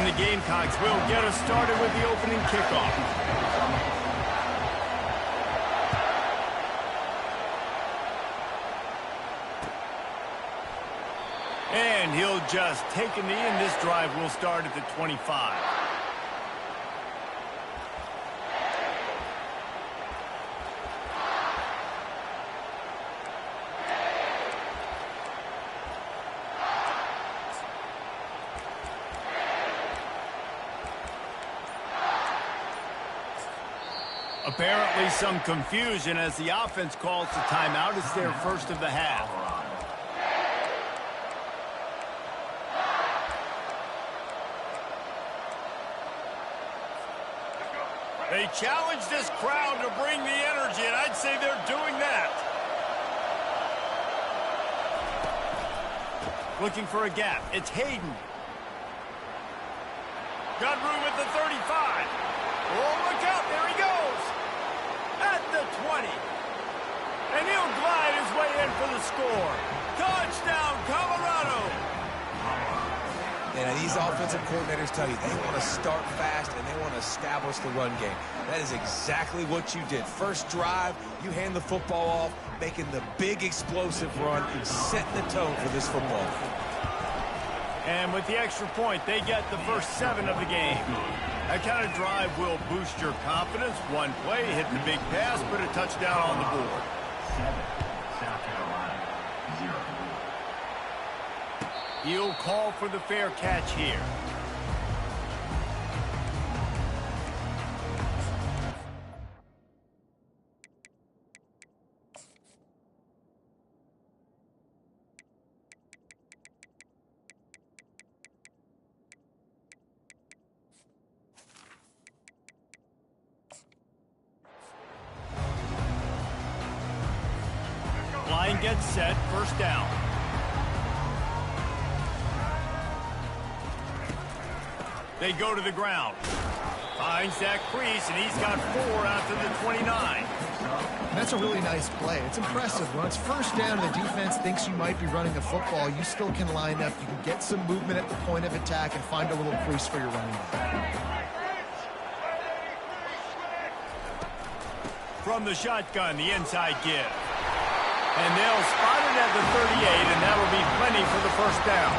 And the Gamecocks will get us started with the opening kickoff. And he'll just take a knee, and this drive will start at the 25. Apparently some confusion as the offense calls the timeout. It's their first of the half. They challenge this crowd to bring the energy, and I'd say they're doing that. Looking for a gap. It's Hayden. Got room at the 35. Oh, look out. There he goes. At the 20. And he'll glide his way in for the score. Touchdown, Colorado. And these offensive coordinators tell you they want to start fast and they want to establish the run game. That is exactly what you did. First drive, you hand the football off, making the big explosive run and setting the tone for this football game. And with the extra point, they get the first 7 of the game. That kind of drive will boost your confidence. One play, hit the big pass, put a touchdown on the board. 7, South Carolina, 0. He'll call for the fair catch here. Line gets set, first down. They go to the ground. Finds that crease, and he's got 4 after the 29. That's a really nice play. It's impressive. When it's first down and the defense thinks you might be running the football, you still can line up. You can get some movement at the point of attack and find a little crease for your running back. From the shotgun, the inside give. And they'll spot it at the 38, and that'll be plenty for the first down.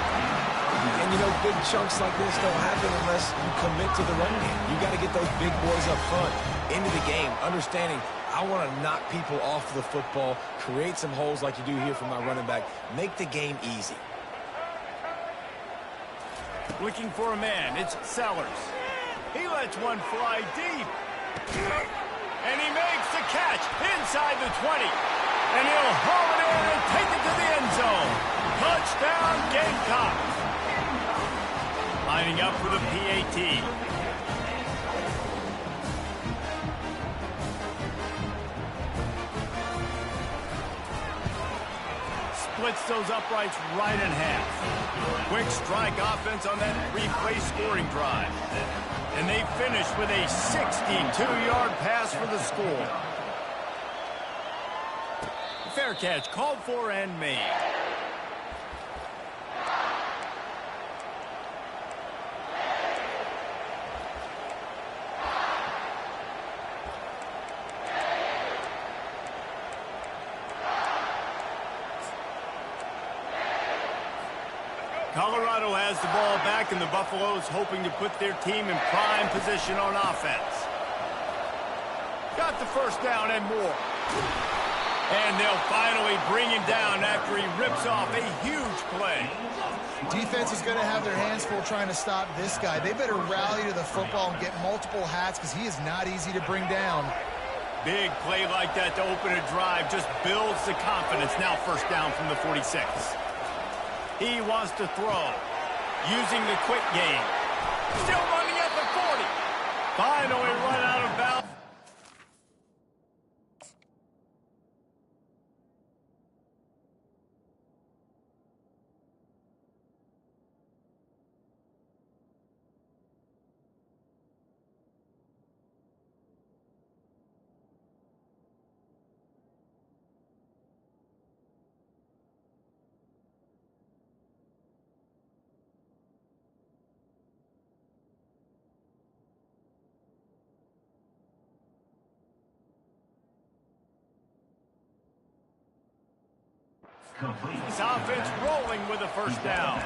And, you know, big chunks like this don't happen unless you commit to the run game. You got to get those big boys up front into the game, understanding I want to knock people off the football, create some holes like you do here from my running back, make the game easy. Looking for a man, it's Sellers. He lets one fly deep. And he makes the catch inside the 20. And he'll haul it in and take it to the end zone. Touchdown, Gamecocks. Lining up for the PAT. Splits those uprights right in half. Quick strike offense on that 3-play scoring drive. And they finish with a 62-yard pass for the score. Fair catch called for and made. Colorado has the ball back, and the Buffaloes hoping to put their team in prime position on offense. Got the first down and more. And they'll finally bring him down after he rips off a huge play. Defense is going to have their hands full trying to stop this guy. They better rally to the football and get multiple hats because he is not easy to bring down. Big play like that to open a drive just builds the confidence. Now first down from the 46. He wants to throw, using the quick game. Still running at the 40. Finally run out of bounds. Complete. This offense rolling with a first down.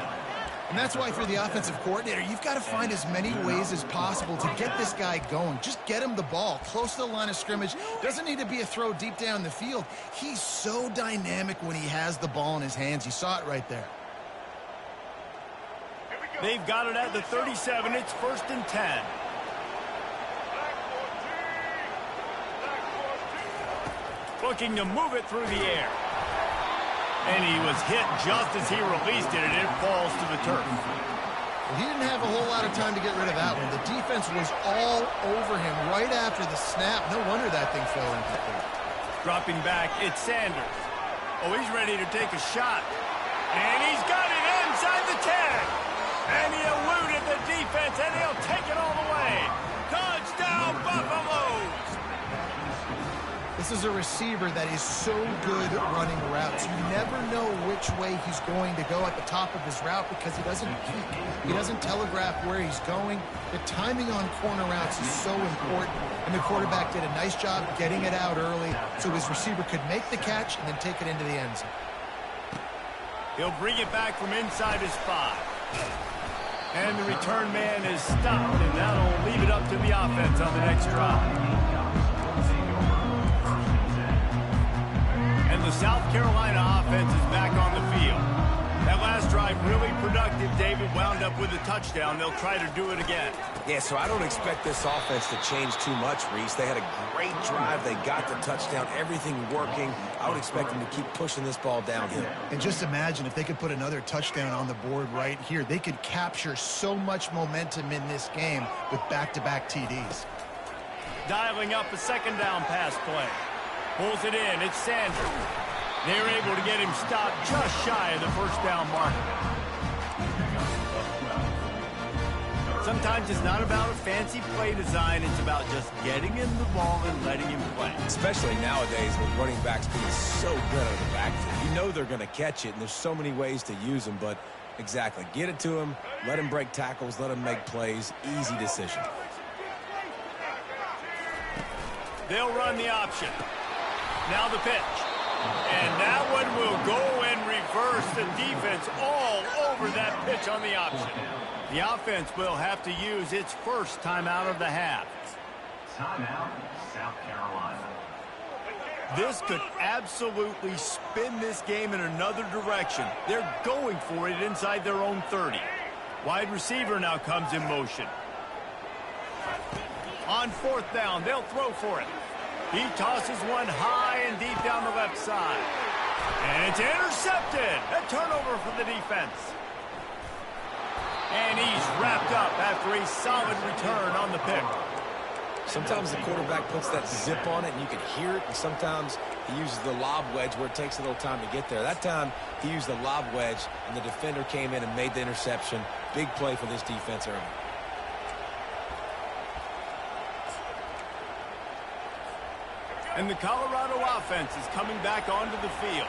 And that's why, for the offensive coordinator, you've got to find as many ways as possible to get this guy going. Just get him the ball close to the line of scrimmage. Doesn't need to be a throw deep down the field. He's so dynamic when he has the ball in his hands. You saw it right there. They've got it at the 37. It's 1st and 10. Looking to move it through the air. And he was hit just as he released it, and it falls to the turf. Well, he didn't have a whole lot of time to get rid of that one. The defense was all over him right after the snap. No wonder that thing fell incomplete. Dropping back, it's Sanders. Oh, he's ready to take a shot. And he's got it inside the 10. And he eluded the defense, and he'll take it all the way. Touchdown, Buffaloes! This is a receiver that is so good at running routes. You never know which way he's going to go at the top of his route because he doesn't peek. He doesn't telegraph where he's going. The timing on corner routes is so important, and the quarterback did a nice job getting it out early so his receiver could make the catch and then take it into the end zone. He'll bring it back from inside his 5. And the return man is stopped, and that'll leave it up to the offense on the next drive. And the South Carolina offense is back on the field. That last drive really productive. David wound up with a touchdown. They'll try to do it again. Yeah, so I don't expect this offense to change too much, Reese. They had a great drive. They got the touchdown. Everything working. I would expect them to keep pushing this ball downhill. And just imagine if they could put another touchdown on the board right here. They could capture so much momentum in this game with back-to-back TDs. Dialing up a 2nd down pass play. Pulls it in. It's Sanders. They're able to get him stopped just shy of the 1st down mark. Sometimes it's not about a fancy play design. It's about just getting him the ball and letting him play. Especially nowadays with running backs being so good out of the backfield. You know they're going to catch it, and there's so many ways to use them. But exactly, get it to him, let him break tackles, let him make plays. Easy decision. They'll run the option. Now the pitch. And that one will go and reverse the defense all over that pitch on the option. The offense will have to use its first timeout of the half. Timeout, South Carolina. This could absolutely spin this game in another direction. They're going for it inside their own 30. Wide receiver now comes in motion. On 4th down, they'll throw for it. He tosses one high and deep down the left side. And it's intercepted. A turnover for the defense. And he's wrapped up after a solid return on the pick. Sometimes the quarterback puts that zip on it and you can hear it, and sometimes he uses the lob wedge where it takes a little time to get there. That time he used the lob wedge and the defender came in and made the interception. Big play for this defense early. And the Colorado offense is coming back onto the field.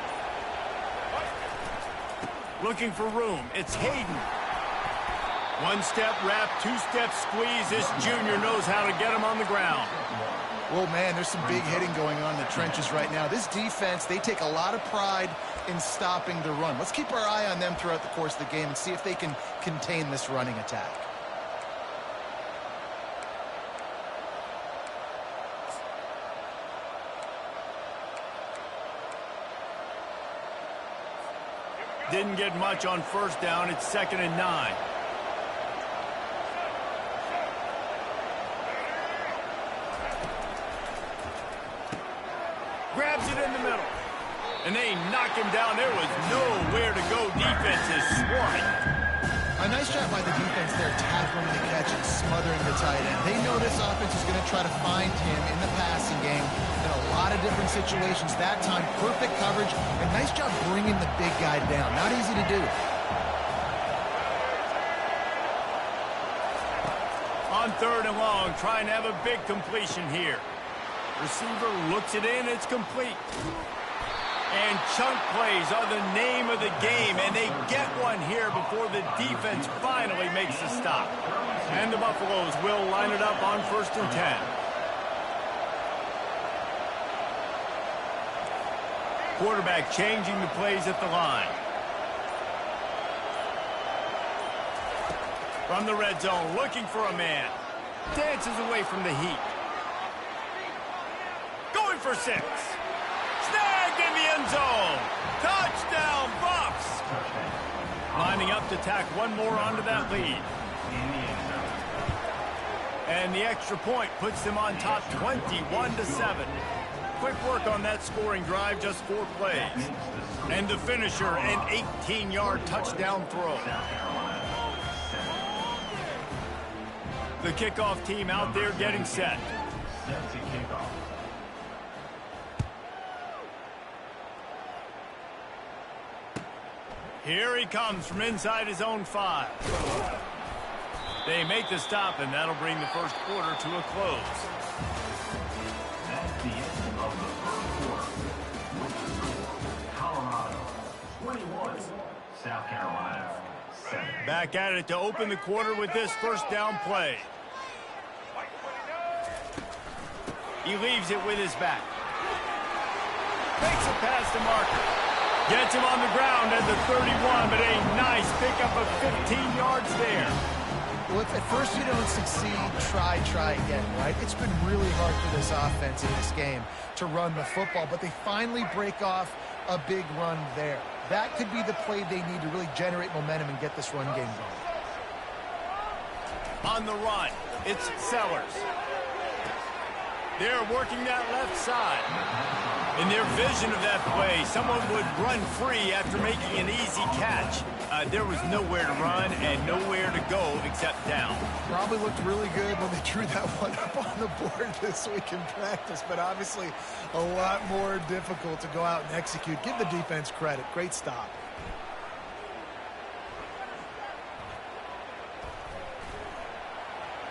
Looking for room. It's Hayden. One-step wrap, two-step squeeze. This junior knows how to get him on the ground. Well, man, there's some big hitting going on in the trenches right now. This defense, they take a lot of pride in stopping the run. Let's keep our eye on them throughout the course of the game and see if they can contain this running attack. Didn't get much on 1st down. It's 2nd and 9. Grabs it in the middle. And they knock him down. There was nowhere to go. Defense is swarming. A nice job by the defense there, tackling the catch and smothering the tight end. They know this offense is going to try to find him in the passing game in a lot of different situations. That time, perfect coverage, and nice job bringing the big guy down. Not easy to do. On 3rd and long, trying to have a big completion here. Receiver looks it in, it's complete. And chunk plays are the name of the game, and they get one here before the defense finally makes the stop. And the Buffaloes will line it up on 1st and 10. Quarterback changing the plays at the line. From the red zone, looking for a man. Dances away from the heat. Going for 6. Snagged in the end zone. Touchdown, Bucks. Lining up to tack one more onto that lead. And the extra point puts them on top 21-7. Quick work on that scoring drive, just 4 plays. And the finisher, an 18-yard touchdown throw. The kickoff team out there getting set. Set to kickoff. Here he comes from inside his own 5. They make the stop, and that'll bring the first quarter to a close. That's the end of the first quarter. Colorado 21, South Carolina 7. Back at it to open the quarter with this first down play. He leaves it with his back. Makes it past the marker. Gets him on the ground at the 31, but a nice pickup of 15 yards there. Well, if at first you don't succeed, try again, right? It's been really hard for this offense in this game to run the football, but they finally break off a big run there. That could be the play they need to really generate momentum and get this run game going. On the run, it's Sellers. They're working that left side. In their vision of that play, someone would run free after making an easy catch. There was nowhere to run and nowhere to go except down. Probably looked really good when they drew that one up on the board this week in practice, but obviously a lot more difficult to go out and execute. Give the defense credit. Great stop.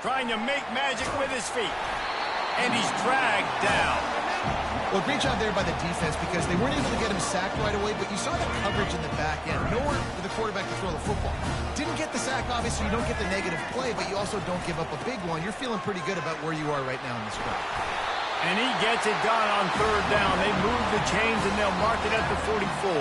Trying to make magic with his feet. And he's dragged down. Well, great job there by the defense because they weren't able to get him sacked right away, but you saw the coverage in the back end. Nowhere for the quarterback to throw the football. Didn't get the sack, obviously. You don't get the negative play, but you also don't give up a big one. You're feeling pretty good about where you are right now in this drive. And he gets it done on 3rd down. They move the chains, and they'll mark it at the 44.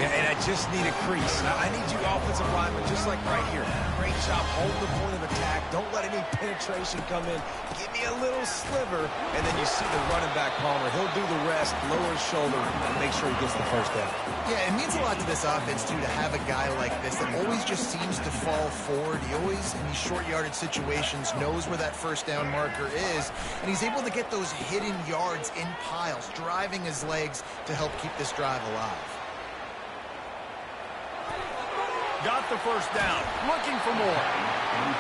Yeah, and I just need a crease. I need you offensive linemen, just like right here. Great job holding the point of attack. Don't let any penetration come in. Give me a little sliver, and then you see the running back, Palmer. He'll do the rest, lower his shoulder, and make sure he gets the first down. Yeah, it means a lot to this offense, too, to have a guy like this that always just seems to fall forward. He always, in these short yardage situations, knows where that first down marker is, and he's able to get those hidden yards in piles, driving his legs to help keep this drive alive. Got the first down, looking for more.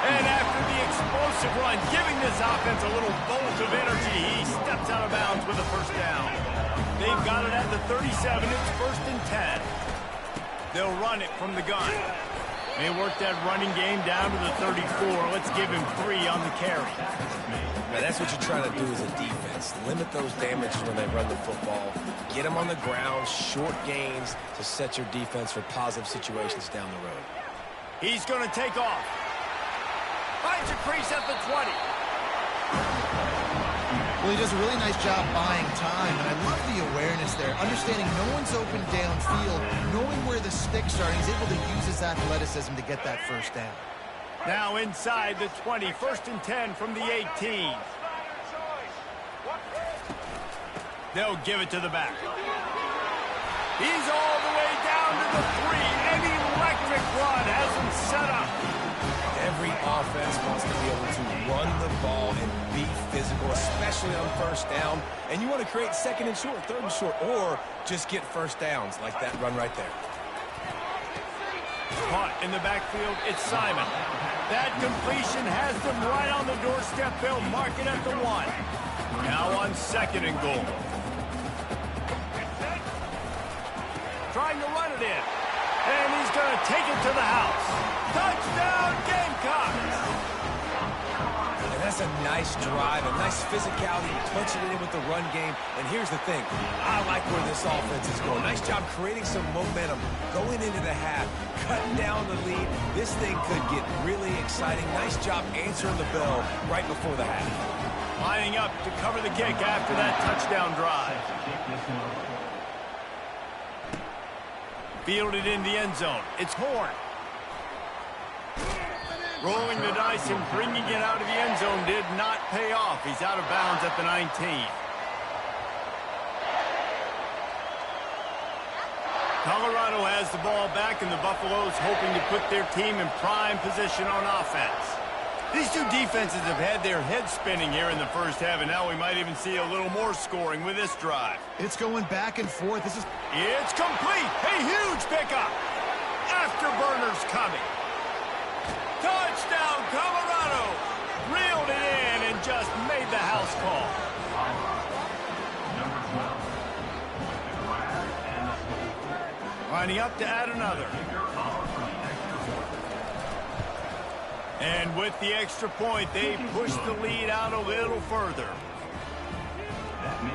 And after the explosive run, giving this offense a little bolt of energy, he steps out of bounds with a first down. They've got it at the 37. It's 1st and 10. They'll run it from the gun. They work that running game down to the 34. Let's give him 3 on the carry. Now, that's what you're trying to do as a defense. Limit those damages when they run the football. Get them on the ground, short gains to set your defense for positive situations down the road. He's going to take off. Finds a crease at the 20. Well, he does a really nice job buying time, and I love the awareness there. Understanding no one's open downfield, knowing where the sticks are, and he's able to use his athleticism to get that first down. Now inside the 20, 1st and 10 from the 18. They'll give it to the back. He's all the way down to the 3. An electric run has him set up. Every offense wants to be able to run the ball and be physical, especially on first down. And you want to create 2nd and short, 3rd and short, or just get first downs like that run right there. Caught in the backfield, it's Simon. That completion has them right on the doorstep. They'll mark it at the 1. Now on 2nd and goal. Trying to run it in. And he's going to take it to the house. Touchdown, Gamecocks! And that's a nice drive, a nice physicality, punching it in with the run game. And here's the thing. I like where this offense is going. Nice job creating some momentum, going into the half, cutting down the lead. This thing could get really exciting. Nice job answering the bell right before the half. Lining up to cover the kick after that touchdown drive. Fielded in the end zone. It's Horn. Rolling the dice and bringing it out of the end zone did not pay off. He's out of bounds at the 19. Colorado has the ball back, and the Buffaloes hoping to put their team in prime position on offense. These two defenses have had their heads spinning here in the first half, and now we might even see a little more scoring with this drive. It's going back and forth. It's complete. A huge pickup. Afterburners coming. Touchdown, Colorado. Reeled it in and just made the house call. Lining up to add another. And with the extra point, they push the lead out a little further.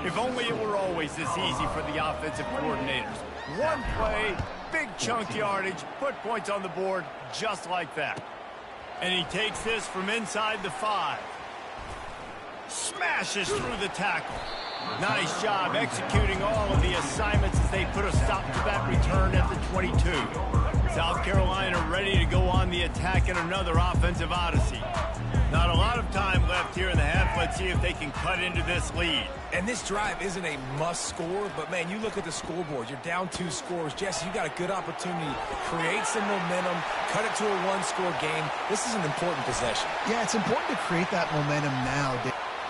If only it were always this easy for the offensive coordinators. One play, big chunk yardage, put points on the board just like that. And he takes this from inside the 5. Smashes through the tackle. Nice job executing all of the assignments as they put a stop to that return at the 22. South Carolina ready to go on the attack in another offensive odyssey. Not a lot of time left here in the half. Let's see if they can cut into this lead. And this drive isn't a must score, but man, you look at the scoreboard. You're down 2 scores. Jesse, you got a good opportunity to create some momentum, cut it to a 1-score game. This is an important possession. Yeah, it's important to create that momentum now.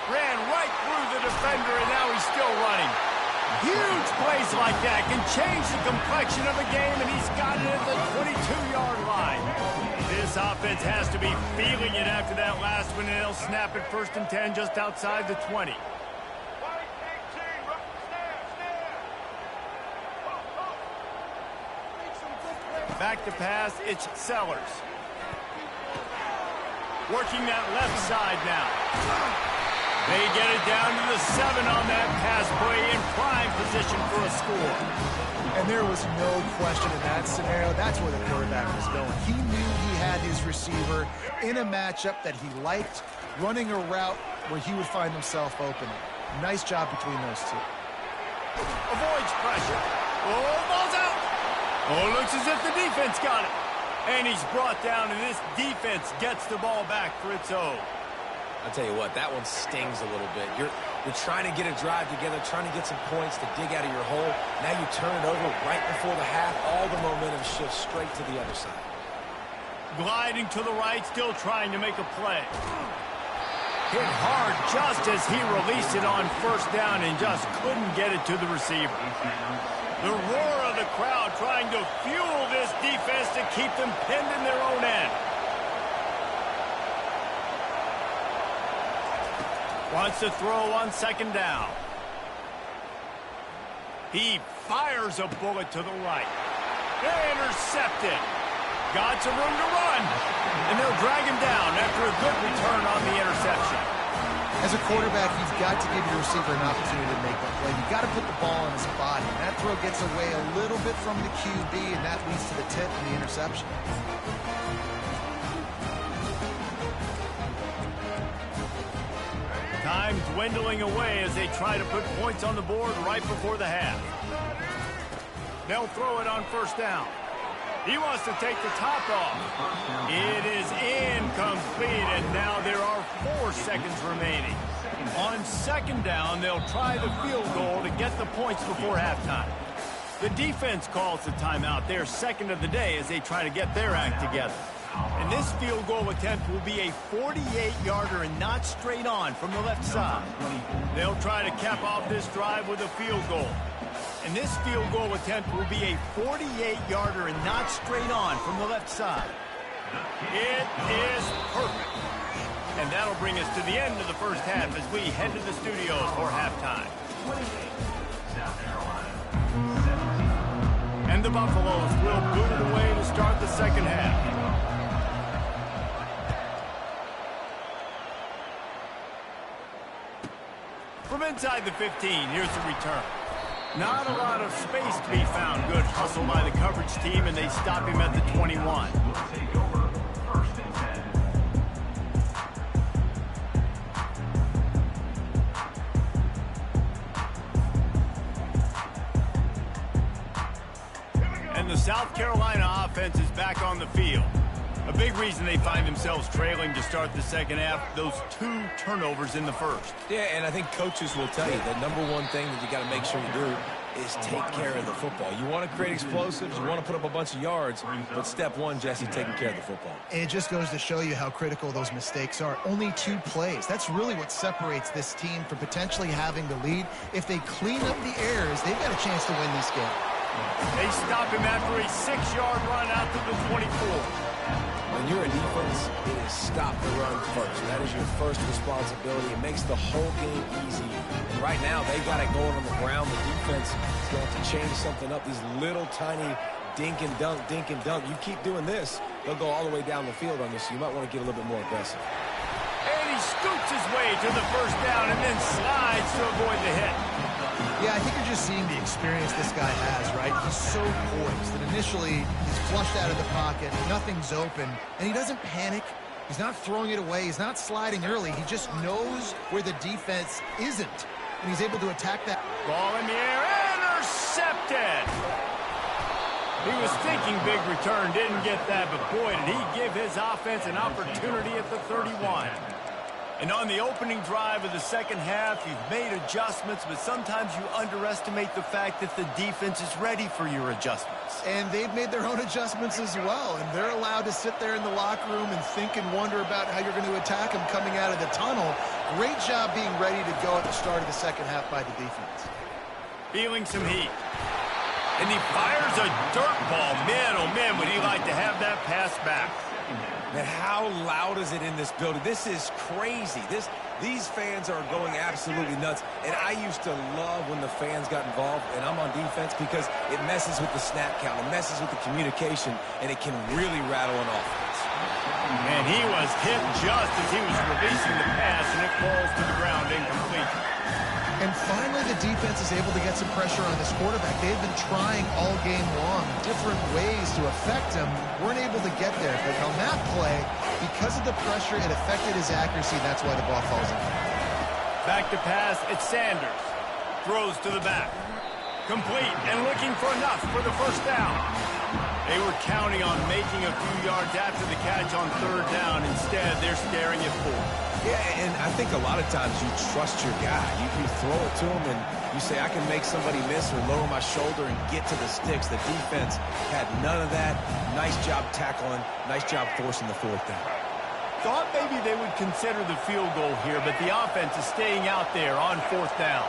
Ran right through the defender, and now he's still running. Huge plays like that can change the complexion of a game, and he's got it at the 22-yard line. This offense has to be feeling it after that last one, and they'll snap it 1st and 10 just outside the 20. Back to pass, it's Sellers. Working that left side now. They get it down to the 7 on that pass play in prime position for a score. And there was no question in that scenario. That's where the quarterback was going. He knew he had his receiver in a matchup that he liked, running a route where he would find himself open. Nice job between those two. Avoids pressure. Oh, ball's out. Oh, looks as if the defense got it. And he's brought down, and this defense gets the ball back for its own. I'll tell you what, that one stings a little bit. You're trying to get a drive together, trying to get some points to dig out of your hole. Now you turn it over right before the half. All the momentum shifts straight to the other side. Gliding to the right, still trying to make a play. Hit hard just as he released it on 1st down and just couldn't get it to the receiver. The roar of the crowd trying to fuel this defense to keep them pinned in their own end. Wants to throw on 2nd down. He fires a bullet to the right. Intercepted. Got some room to run. And they'll drag him down after a good return on the interception. As a quarterback, you've got to give your receiver an opportunity to make that play. You've got to put the ball on his body. And that throw gets away a little bit from the QB, and that leads to the tip and the interception. Time dwindling away as they try to put points on the board right before the half. They'll throw it on 1st down. He wants to take the top off. It is incomplete, and now there are 4 seconds remaining. On 2nd down, they'll try the field goal to get the points before halftime. The defense calls the timeout, their 2nd of the day, as they try to get their act together. And this field goal attempt will be a 48-yarder and not straight on from the left side. They'll try to cap off this drive with a field goal. And this field goal attempt will be a 48-yarder and not straight on from the left side. It is perfect. And that'll bring us to the end of the first half as we head to the studios for halftime. And the Buffaloes will boot it away to start the 2nd half. From inside the 15, here's the return. Not a lot of space to be found. Good hustle by the coverage team, and they stop him at the 21. And the South Carolina offense is back on the field. A big reason they find themselves trailing to start the second half, those 2 turnovers in the first. Yeah, and I think coaches will tell you that number one thing that you got to make sure you do is take care of the football. You want to create explosives, you want to put up a bunch of yards, but step one, Jesse, taking care of the football. And it just goes to show you how critical those mistakes are. Only 2 plays. That's really what separates this team from potentially having the lead. If they clean up the errors, they've got a chance to win this game. They stop him after a 6-yard run out to the 24. When you're a defense, it is stop the run first. That is your first responsibility. It makes the whole game easy. And right now, they got it going on the ground. The defense is going to have to change something up. These little tiny dink and dunk, dink and dunk. You keep doing this, they'll go all the way down the field on this. So you might want to get a little bit more aggressive. And he scoots his way to the first down and then slides to avoid the hit. Yeah, I think you're just seeing the experience this guy has, right? He's so poised that initially he's flushed out of the pocket, nothing's open, and he doesn't panic. He's not throwing it away. He's not sliding early. He just knows where the defense isn't, and he's able to attack that. Ball in the air, intercepted! He was thinking big return, didn't get that, but boy, did he give his offense an opportunity at the 31. And on the opening drive of the second half, you've made adjustments, but sometimes you underestimate the fact that the defense is ready for your adjustments. And they've made their own adjustments as well, and they're allowed to sit there in the locker room and think and wonder about how you're going to attack them coming out of the tunnel. Great job being ready to go at the start of the second half by the defense. Feeling some heat. And he fires a dirt ball. Man, oh man, would he like to have that pass back. Man, how loud is it in this building? This is crazy. These fans are going absolutely nuts. And I used to love when the fans got involved, and I'm on defense because it messes with the snap count. It messes with the communication, and it can really rattle an offense. And he was hit just as he was releasing the pass, and it falls to the ground incomplete. And finally, the defense is able to get some pressure on this quarterback. They've been trying all game long, different ways to affect him. Weren't able to get there. But on that play, because of the pressure, it affected his accuracy. That's why the ball falls in. Back to pass, it's Sanders. Throws to the back. Complete and looking for enough for the first down. They were counting on making a few yards after the catch on third down. Instead, they're staring at 4. Yeah, and I think a lot of times you trust your guy. You throw it to him, and you say, I can make somebody miss or lower my shoulder and get to the sticks. The defense had none of that. Nice job tackling. Nice job forcing the fourth down. Thought maybe they would consider the field goal here, but the offense is staying out there on fourth down.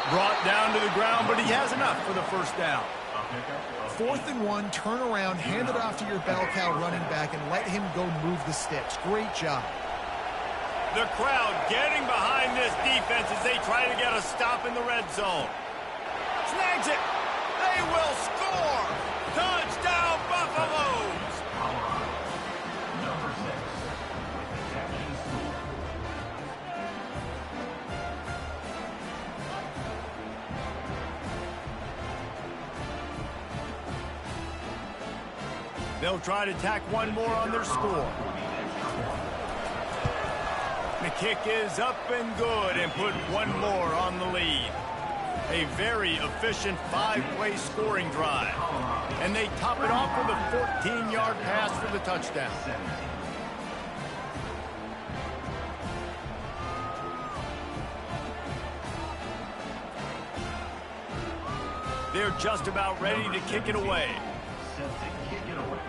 Brought down to the ground, but he has enough for the first down. 4th and 1, turn around, hand it off to your bell cow running back, and let him go move the sticks. Great job. The crowd getting behind this defense as they try to get a stop in the red zone. Snags it. They will score. Touchdown, Buffaloes. Number 6. Jackson School. They'll try to tack one more on their score. The kick is up and good and put one more on the lead. A very efficient 5-play scoring drive. And they top it off with a 14-yard pass for the touchdown. They're just about ready to kick it away. Set to kick it away.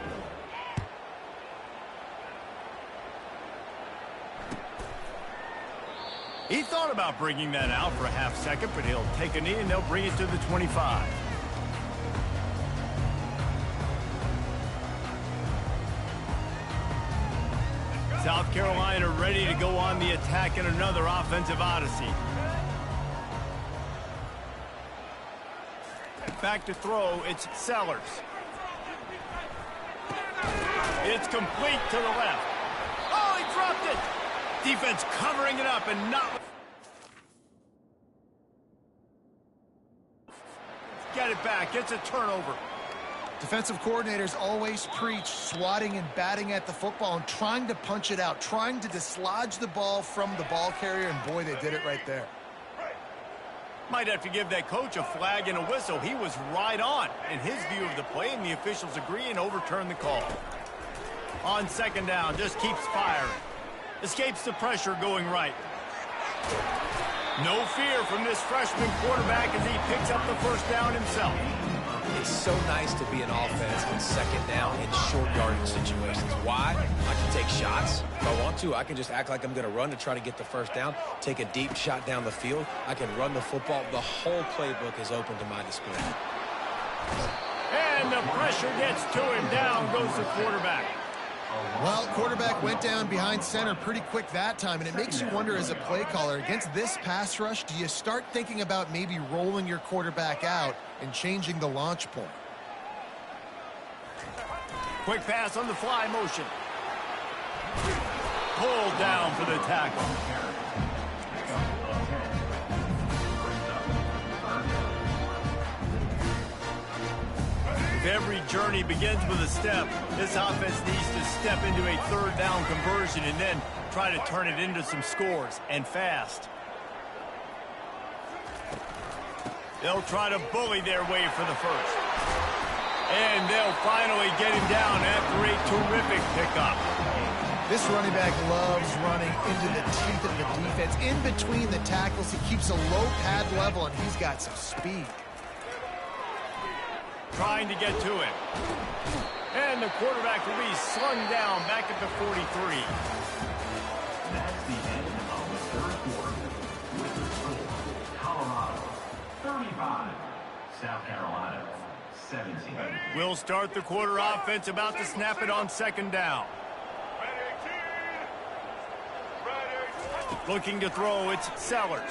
He thought about bringing that out for a half second, but he'll take a knee and they'll bring it to the 25. South Carolina ready to go on the attack in another offensive odyssey. Back to throw, it's Sellers. It's complete to the left. Oh, he dropped it! Defense covering it up and not... Get it back. It's a turnover. Defensive coordinators always preach swatting and batting at the football and trying to punch it out, trying to dislodge the ball from the ball carrier, and boy, they did it right there. Might have to give that coach a flag and a whistle. He was right on in his view of the play, and the officials agree and overturn the call. On second down, just keeps firing. Escapes the pressure going right. No fear from this freshman quarterback as he picks up the first down himself. It's so nice to be an offense on second down in short yardage situations. Why? I can take shots. If I want to, I can just act like I'm going to run to try to get the first down, take a deep shot down the field. I can run the football. The whole playbook is open to my display. And the pressure gets to him. Down goes the quarterback. Well, quarterback went down behind center pretty quick that time, and it makes you wonder as a play caller, against this pass rush, do you start thinking about maybe rolling your quarterback out and changing the launch point? Quick pass on the fly motion. Pulled down for the tackle. If every journey begins with a step, this offense needs to step into a third down conversion and then try to turn it into some scores, and fast. They'll try to bully their way for the first. And they'll finally get him down after a terrific pickup. This running back loves running into the teeth of the defense. In between the tackles, he keeps a low pad level, and he's got some speed. Trying to get to it. And the quarterback will be slung down back at the 43. That's the end of the third quarter. With the score, Colorado 35, South Carolina 17. We'll start the quarter offense, about to snap it on second down. Looking to throw, it's Sellers.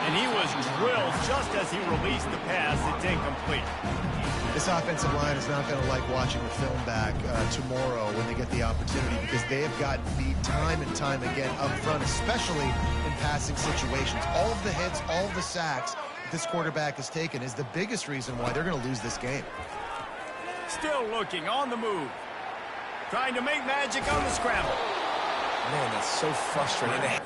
And he was drilled just as he released the pass. It's incomplete. This offensive line is not going to like watching the film back tomorrow when they get the opportunity, because they have gotten beat time and time again up front, especially in passing situations. All of the hits, all of the sacks this quarterback has taken is the biggest reason why they're going to lose this game. Still looking, on the move. Trying to make magic on the scramble. Man, that's so frustrating.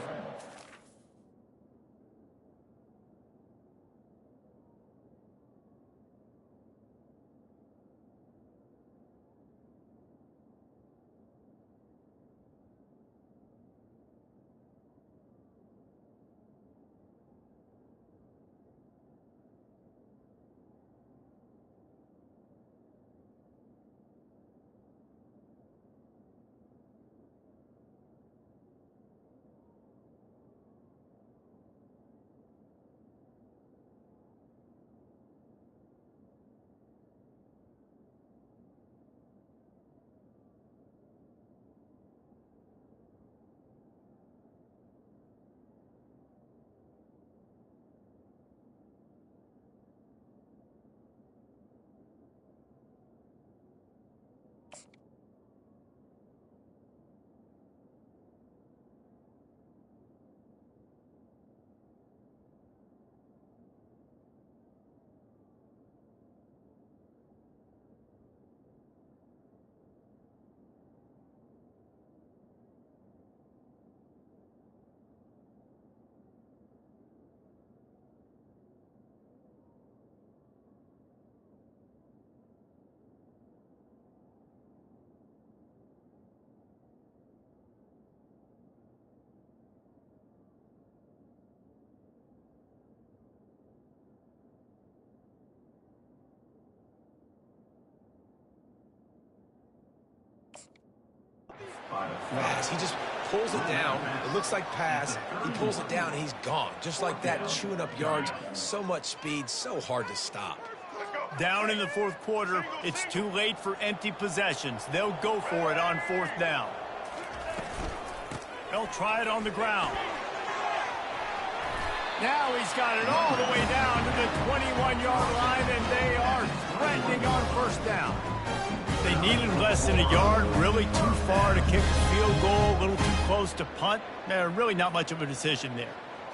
Pass. He just pulls it down. It looks like pass. He pulls it down, and he's gone. Just like that, chewing up yards. So much speed, so hard to stop. Down in the fourth quarter, it's too late for empty possessions. They'll go for it on fourth down. They'll try it on the ground. Now he's got it all the way down to the 21-yard line, and they are threatening on first down. They needed less than a yard, really too far to kick a field goal, a little too close to punt. Really not much of a decision there.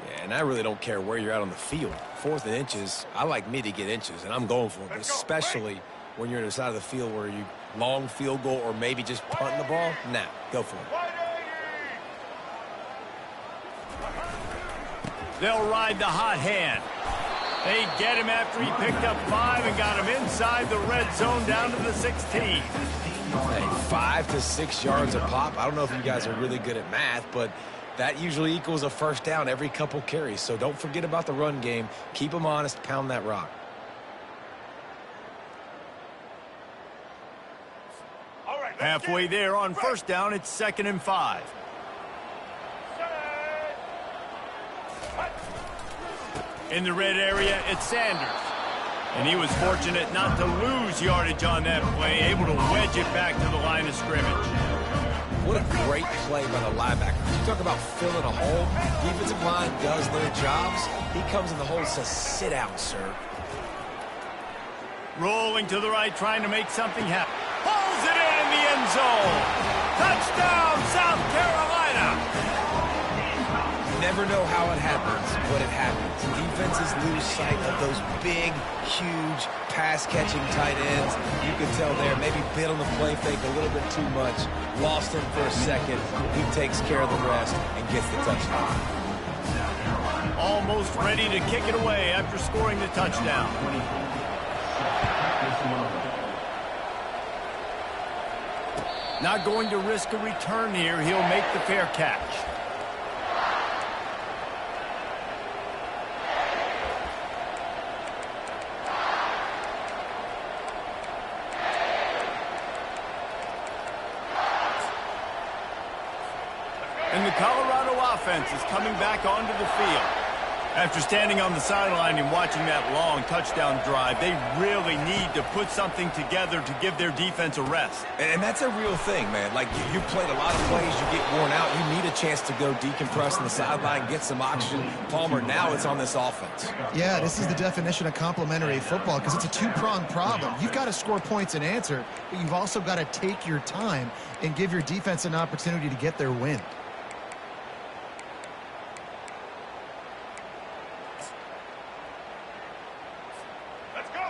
Yeah, and I really don't care where you're at on the field. 4th and inches, I like me to get inches, and I'm going for it, but especially when you're on the side of the field where you long field goal or maybe just punting the ball. Nah, go for it. They'll ride the hot hand. They get him after he picked up 5 and got him inside the red zone down to the 16. Hey, 5 to 6 yards a pop. I don't know if you guys are really good at math, but that usually equals a first down every couple carries. So don't forget about the run game. Keep them honest. Pound that rock. Halfway there on first down, it's 2nd and 5. In the red area, it's Sanders. And he was fortunate not to lose yardage on that play, able to wedge it back to the line of scrimmage. What a great play by the linebacker. You talk about filling a hole. Defensive line does their jobs. He comes in the hole and says, sit down, sir. Rolling to the right, trying to make something happen. Pulls it in the end zone. Touchdown, South Carolina. Never know how it happens, but it happens. Defenses lose sight of those big, huge, pass-catching tight ends. You can tell there, maybe bit on the play fake a little bit too much. Lost him for a second. He takes care of the rest and gets the touchdown. Almost ready to kick it away after scoring the touchdown. Not going to risk a return here. He'll make the fair catch. And the Colorado offense is coming back onto the field. After standing on the sideline and watching that long touchdown drive, they really need to put something together to give their defense a rest. And that's a real thing, man. Like, you played a lot of plays, you get worn out. You need a chance to go decompress on the sideline, get some oxygen. Palmer, now it's on this offense. Yeah, this is the definition of complementary football because it's a two-pronged problem. You've got to score points and answer, but you've also got to take your time and give your defense an opportunity to get their win.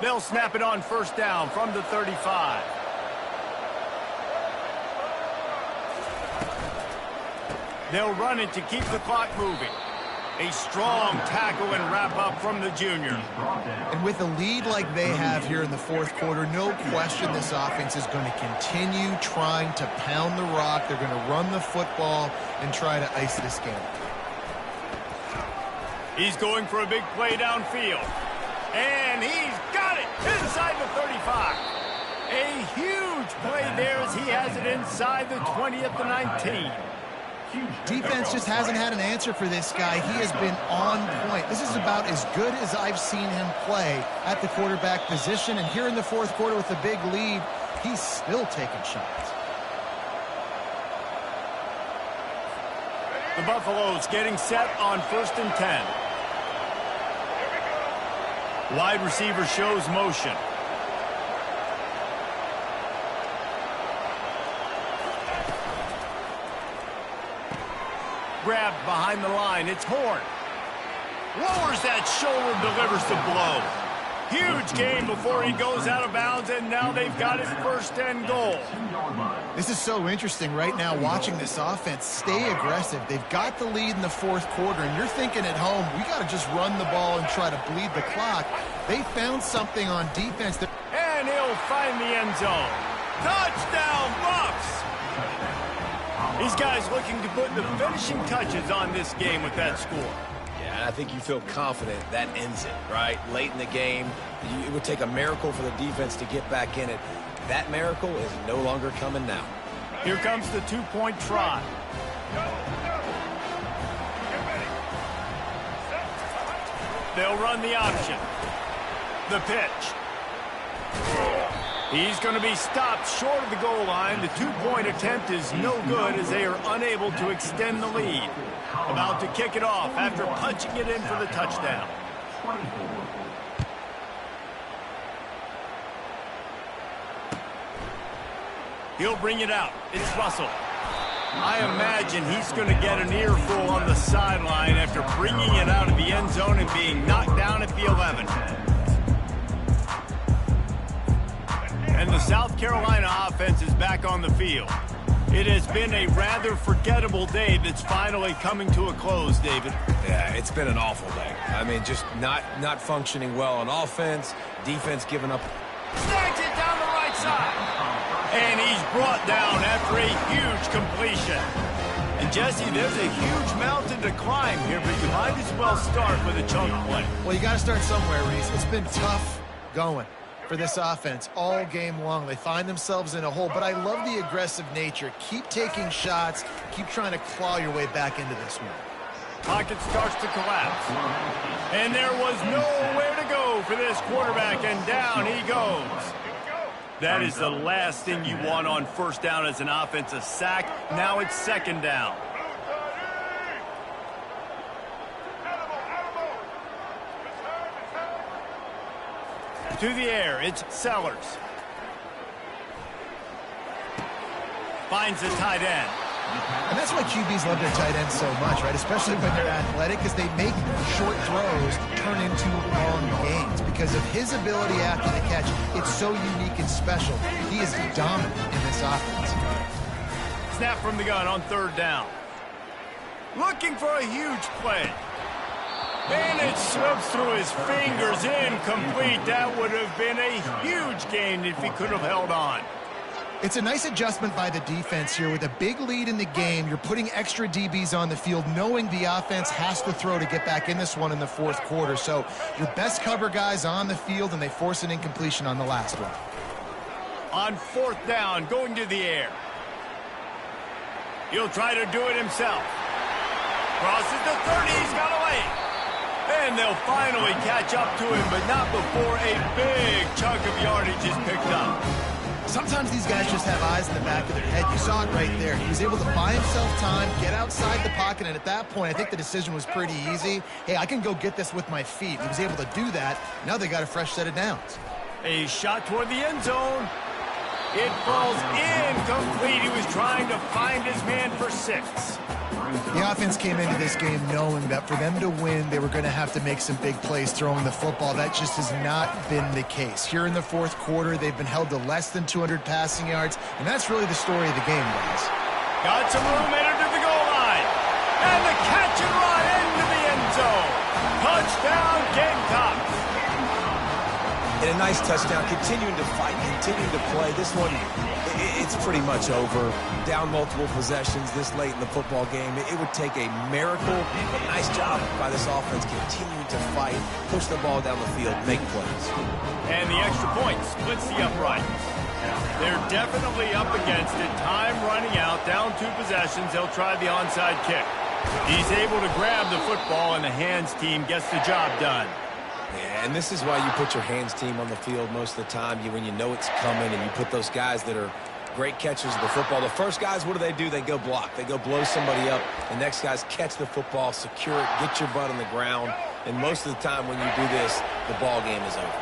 They'll snap it on first down from the 35. They'll run it to keep the clock moving. A strong tackle and wrap up from the junior. And with a lead like they have here in the fourth quarter, no question this offense is going to continue trying to pound the rock. They're going to run the football and try to ice this game. He's going for a big play downfield. And he's got it inside the 35. A huge play there as he has it inside the 20 at the 19. Defense just hasn't had an answer for this guy. He has been on point. This is about as good as I've seen him play at the quarterback position. And here in the fourth quarter with a big lead, he's still taking shots. The Buffaloes getting set on 1st and 10. Wide receiver shows motion. Grabbed behind the line. It's Horn. Lowers that shoulder, delivers the blow. Huge gain before he goes out of bounds, and now they've got his 1st and goal. This is so interesting right now watching this offense stay aggressive. They've got the lead in the fourth quarter, and you're thinking at home, we got to just run the ball and try to bleed the clock. They found something on defense. And he'll find the end zone. Touchdown, Buffs! These guys looking to put the finishing touches on this game with that score. Yeah, and I think you feel confident that ends it, right? Late in the game, it would take a miracle for the defense to get back in it. That miracle is no longer coming now. Here comes the two-point try. They'll run the option. The pitch. He's going to be stopped short of the goal line. The two-point attempt is no good as they are unable to extend the lead. About to kick it off after punching it in for the touchdown. He'll bring it out. It's Russell. I imagine he's going to get an earful on the sideline after bringing it out of the end zone and being knocked down at the 11. And the South Carolina offense is back on the field. It has been a rather forgettable day that's finally coming to a close, David. Yeah, it's been an awful day. I mean, just not functioning well on offense, defense giving up. Snags it down the right side. And he's brought down after a huge completion. And Jesse, there's a huge mountain to climb here, but you might as well start with a chunk play. Well, you got to start somewhere, Reese. It's been tough going for this offense all game long. They find themselves in a hole, but I love the aggressive nature. Keep taking shots. Keep trying to claw your way back into this one. Pocket starts to collapse. And there was nowhere to go for this quarterback, and down he goes. That is the last thing you want on first down as an offensive sack. Now it's second down. To the air, it's Sellers. Finds the tight end. And that's why QBs love their tight ends so much, right? Especially when they're athletic, because they make short throws turn into long gains. Because of his ability after the catch, it's so unique and special. He is dominant in this offense. Snap from the gun on third down. Looking for a huge play. And it slips through his fingers, incomplete. That would have been a huge gain if he could have held on. It's a nice adjustment by the defense here. With a big lead in the game, you're putting extra DBs on the field, knowing the offense has to throw to get back in this one in the fourth quarter. So your best cover guys on the field, and they force an incompletion on the last one. On fourth down, going to the air. He'll try to do it himself. Crosses the 30, he's got away. And they'll finally catch up to him, but not before a big chunk of yardage is picked up. Sometimes these guys just have eyes in the back of their head. You saw it right there. He was able to buy himself time, get outside the pocket, and at that point, I think the decision was pretty easy. Hey, I can go get this with my feet. He was able to do that. Now they got a fresh set of downs. A shot toward the end zone. It falls incomplete. He was trying to find his man for 6. The offense came into this game knowing that for them to win, they were going to have to make some big plays throwing the football. That just has not been the case. Here in the fourth quarter, they've been held to less than 200 passing yards, and that's really the story of the game, guys. Got some room, headed to the goal line. And the catch and run into the end zone. Touchdown, Gamecocks. And a nice touchdown, continuing to fight, continuing to play. This one, it's pretty much over. Down multiple possessions this late in the football game. It would take a miracle, but nice job by this offense continuing to fight, push the ball down the field, make plays. And the extra point splits the uprights. They're definitely up against it. Time running out, down 2 possessions. They'll try the onside kick. He's able to grab the football, and the hands team gets the job done. Yeah, and this is why you put your hands team on the field most of the time. When you know it's coming, and you put those guys that are great catchers of the football. The first guys, what do? They go block. They go blow somebody up. The next guys catch the football, secure it, get your butt on the ground. And most of the time when you do this, the ball game is over.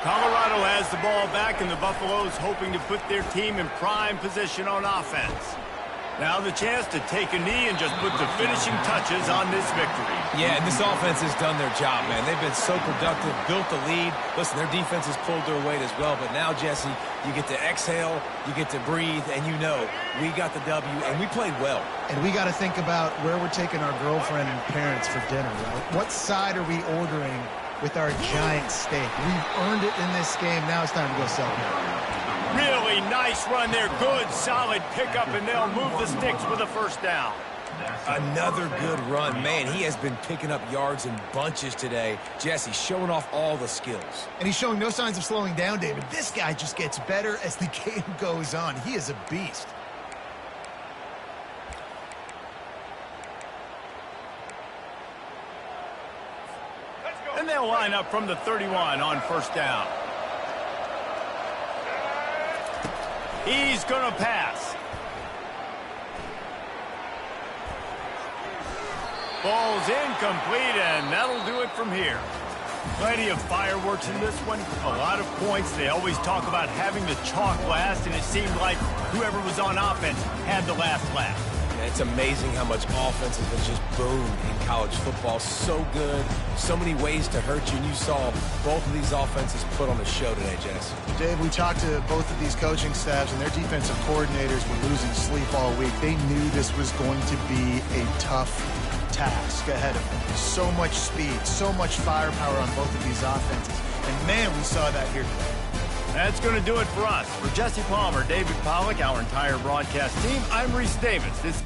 Colorado has the ball back, and the Buffaloes hoping to put their team in prime position on offense. Now the chance to take a knee and just put the finishing touches on this victory. Yeah, and this offense has done their job, man. They've been so productive, built the lead. Listen, their defense has pulled their weight as well. But now, Jesse, you get to exhale, you get to breathe, and you know we got the W, and we played well. And we got to think about where we're taking our girlfriend and parents for dinner, right? What side are we ordering with our giant steak? We've earned it in this game. Now it's time to go celebrate. Really nice run there. Good, solid pickup, and they'll move the sticks with a first down. Another good run. Man, he has been picking up yards in bunches today. Jesse showing off all the skills. And he's showing no signs of slowing down, David. This guy just gets better as the game goes on. He is a beast. And they'll line up from the 31 on first down. He's going to pass. Ball's incomplete, and that'll do it from here. Plenty of fireworks in this one. A lot of points. They always talk about having the chalk last, and it seemed like whoever was on offense had the last laugh. It's amazing how much offense has just boomed in college football. So good, so many ways to hurt you, and you saw both of these offenses put on a show today, Jess. Dave, we talked to both of these coaching staffs, and their defensive coordinators were losing sleep all week. They knew this was going to be a tough task ahead of them. So much speed, so much firepower on both of these offenses. And, man, we saw that here today. That's going to do it for us. For Jesse Palmer, David Pollack, our entire broadcast team, I'm Reese Davis. This